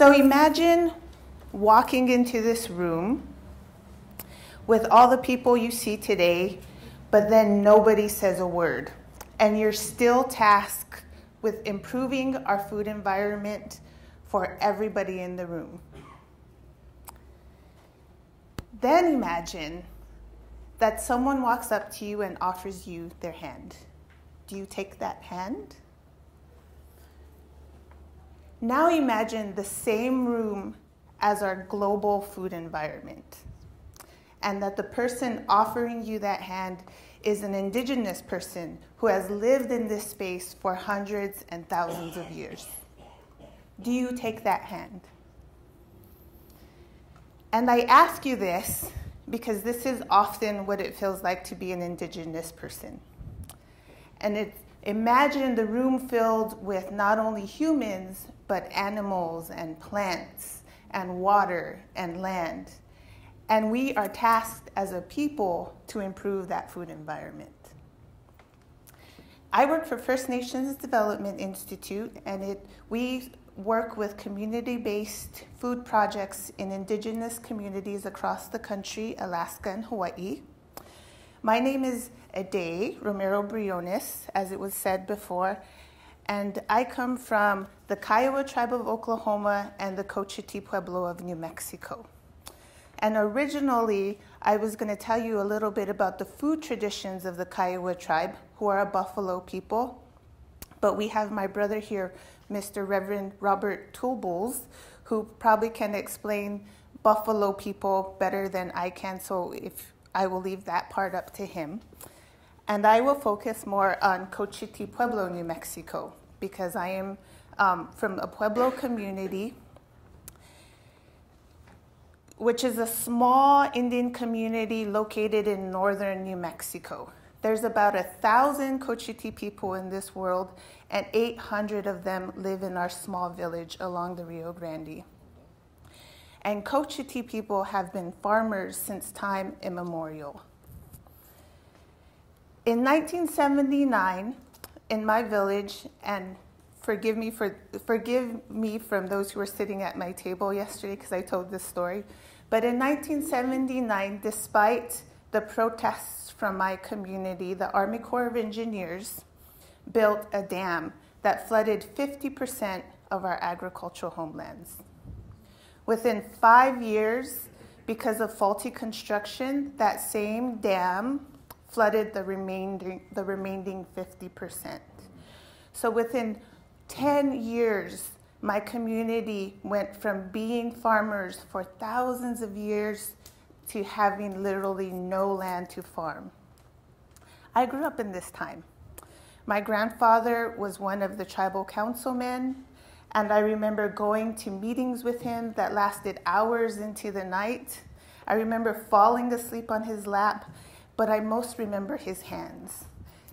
So imagine walking into this room with all the people you see today, but then nobody says a word. And you're still tasked with improving our food environment for everybody in the room. Then imagine that someone walks up to you and offers you their hand. Do you take that hand? Now imagine the same room as our global food environment, and that the person offering you that hand is an indigenous person who has lived in this space for hundreds and thousands of years. Do you take that hand? And I ask you this because this is often what it feels like to be an indigenous person. And imagine the room filled with not only humans, but animals and plants and water and land. And we are tasked as a people to improve that food environment. I work for First Nations Development Institute, and we work with community-based food projects in indigenous communities across the country, Alaska and Hawaii. My name is A'dae Romero-Briones, as it was said before, and I come from the Kiowa tribe of Oklahoma and the Cochiti Pueblo of New Mexico. And originally, I was going to tell you a little bit about the food traditions of the Kiowa tribe, who are a buffalo people. But we have my brother here, Mr. Reverend Robert Toolbulls, who probably can explain buffalo people better than I can, so I will leave that part up to him. And I will focus more on Cochiti Pueblo, New Mexico, because I am from a Pueblo community, which is a small Indian community located in northern New Mexico. There's about 1,000 Cochiti people in this world, and 800 of them live in our small village along the Rio Grande. And Cochiti people have been farmers since time immemorial. In 1979, in my village, and forgive me from those who were sitting at my table yesterday because I told this story, but in 1979, despite the protests from my community, the Army Corps of Engineers built a dam that flooded 50% of our agricultural homelands. Within 5 years, because of faulty construction, that same dam flooded the remaining 50%. So within 10 years, my community went from being farmers for thousands of years to having literally no land to farm. I grew up in this time. My grandfather was one of the tribal councilmen, and I remember going to meetings with him that lasted hours into the night. I remember falling asleep on his lap, but I most remember his hands.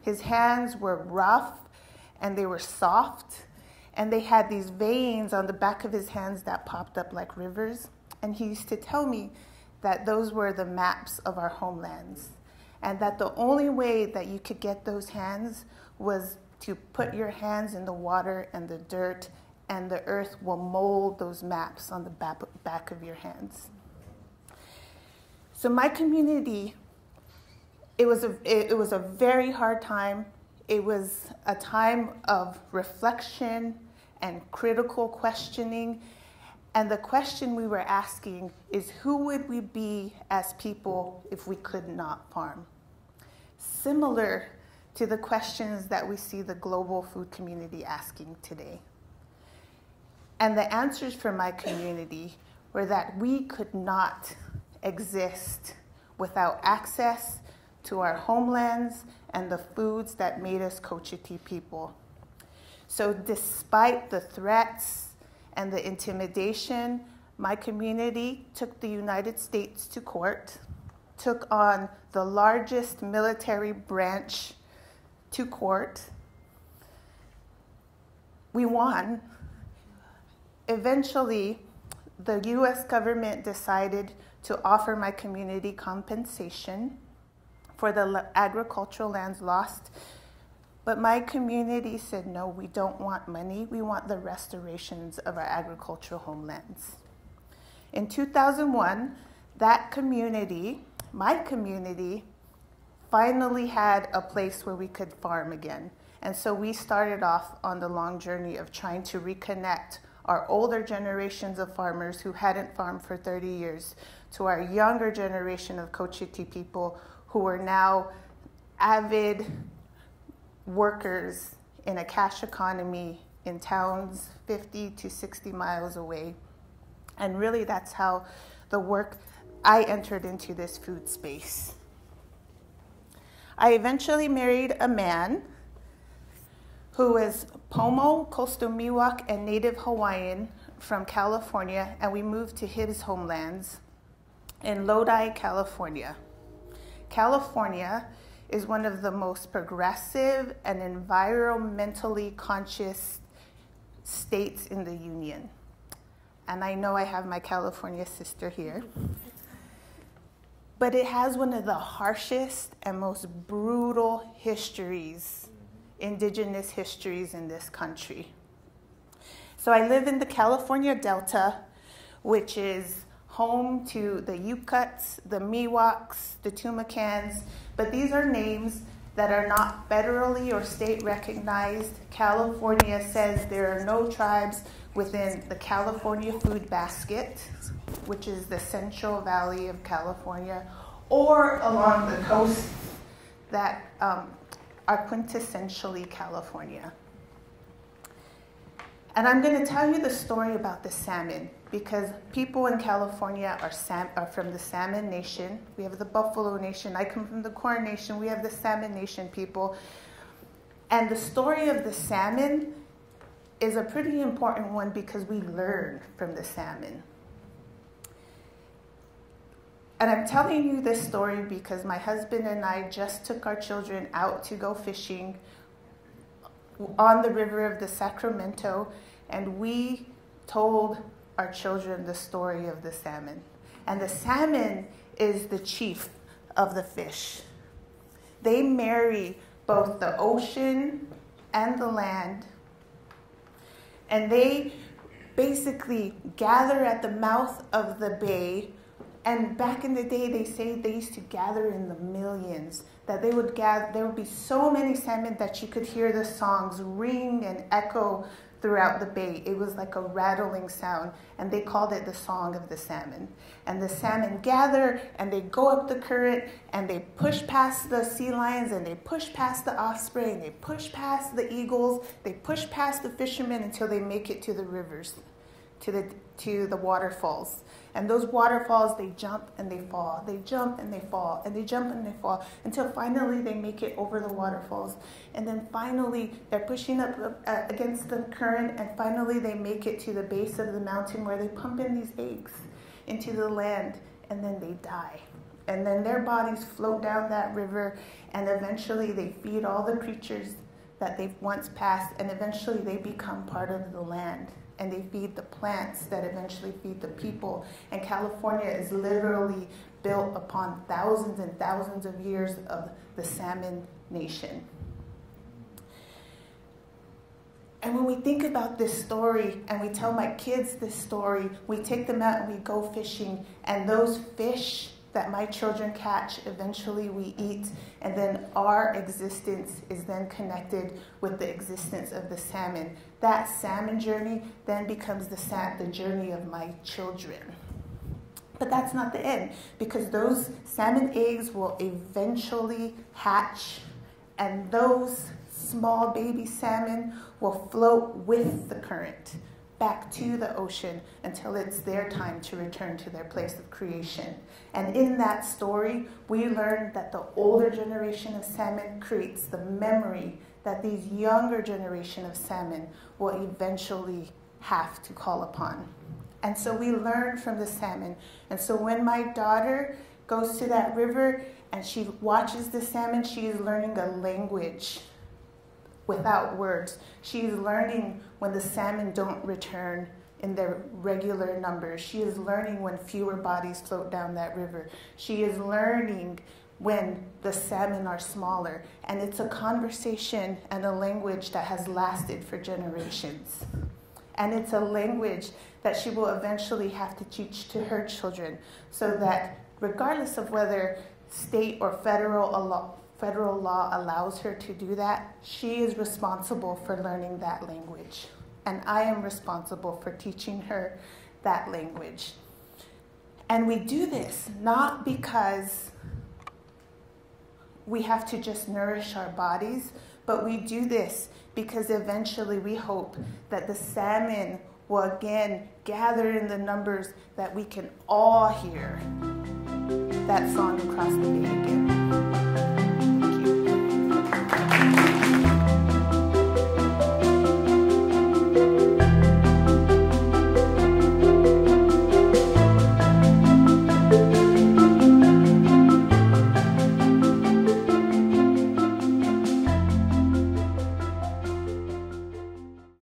His hands were rough and they were soft, and they had these veins on the back of his hands that popped up like rivers. And he used to tell me that those were the maps of our homelands, and that the only way that you could get those hands was to put your hands in the water and the dirt, and the earth will mold those maps on the back of your hands. So my community, it was a very hard time. It was a time of reflection and critical questioning. And the question we were asking is, who would we be as people if we could not farm? Similar to the questions that we see the global food community asking today. And the answers from my community were that we could not exist without access to our homelands and the foods that made us Cochiti people. So despite the threats and the intimidation, my community took the United States to court, took on the largest military branch to court. We won. Eventually, the US government decided to offer my community compensation for the agricultural lands lost But my community said, no, we don't want money. We want the restorations of our agricultural homelands. In 2001, that community, my community, finally had a place where we could farm again. And so we started off on the long journey of trying to reconnect our older generations of farmers who hadn't farmed for 30 years to our younger generation of Cochiti people who are now avid workers in a cash economy in towns 50 to 60 miles away. And really that's how I entered into this food space. I eventually married a man who was Pomo, Coastal Miwok, and Native Hawaiian from California, and we moved to his homelands in Lodi, California. California is one of the most progressive and environmentally conscious states in the Union. And I know I have my California sister here. But it has one of the harshest and most brutal histories, indigenous histories in this country. So I live in the California Delta, which is home to the Yukuts, the Miwoks, the Tumacans, but these are names that are not federally or state recognized. California says there are no tribes within the California food basket, which is the Central Valley of California, or along the coast that are quintessentially California. And I'm going to tell you the story about the salmon, because people in California are from the Salmon Nation. We have the Buffalo Nation. I come from the Corn Nation. We have the Salmon Nation people. And the story of the salmon is a pretty important one because we learn from the salmon. And I'm telling you this story because my husband and I just took our children out to go fishing on the river of the Sacramento, and we told our children the story of the salmon. And the salmon is the chief of the fish. They marry both the ocean and the land, and they basically gather at the mouth of the bay. And back in the day, they say they used to gather in the millions, that they would gather, there would be so many salmon that you could hear the songs ring and echo throughout the bay. It was like a rattling sound, and they called it the song of the salmon. And the salmon gather, and they go up the current, and they push past the sea lions, and they push past the osprey, and they push past the eagles, they push past the fishermen until they make it to the rivers, to the waterfalls. And those waterfalls, they jump and they fall. They jump and they fall, and they jump and they fall, until finally they make it over the waterfalls. And then finally, they're pushing up against the current, and finally they make it to the base of the mountain where they pump in these eggs into the land, and then they die. And then their bodies float down that river, and eventually they feed all the creatures that they've once passed, and eventually they become part of the land. And they feed the plants that eventually feed the people. And California is literally built upon thousands and thousands of years of the Salmon Nation. And when we think about this story, and we tell my kids this story, we take them out and we go fishing, and those fish that my children catch, eventually we eat, and then our existence is then connected with the existence of the salmon. That salmon journey then becomes the journey of my children. But that's not the end, because those salmon eggs will eventually hatch, and those small baby salmon will float with the current back to the ocean until it's their time to return to their place of creation. And in that story, we learn that the older generation of salmon creates the memory that these younger generation of salmon will eventually have to call upon. And so we learn from the salmon. And so when my daughter goes to that river and she watches the salmon, she is learning a language without words. She is learning when the salmon don't return in their regular numbers. She is learning when fewer bodies float down that river. She is learning when the salmon are smaller. And it's a conversation and a language that has lasted for generations. And it's a language that she will eventually have to teach to her children, so that regardless of whether state or federal law allows her to do that, she is responsible for learning that language. And I am responsible for teaching her that language. And we do this not because we have to just nourish our bodies, but we do this because eventually we hope that the salmon will again gather in the numbers that we can all hear that song across the bay again.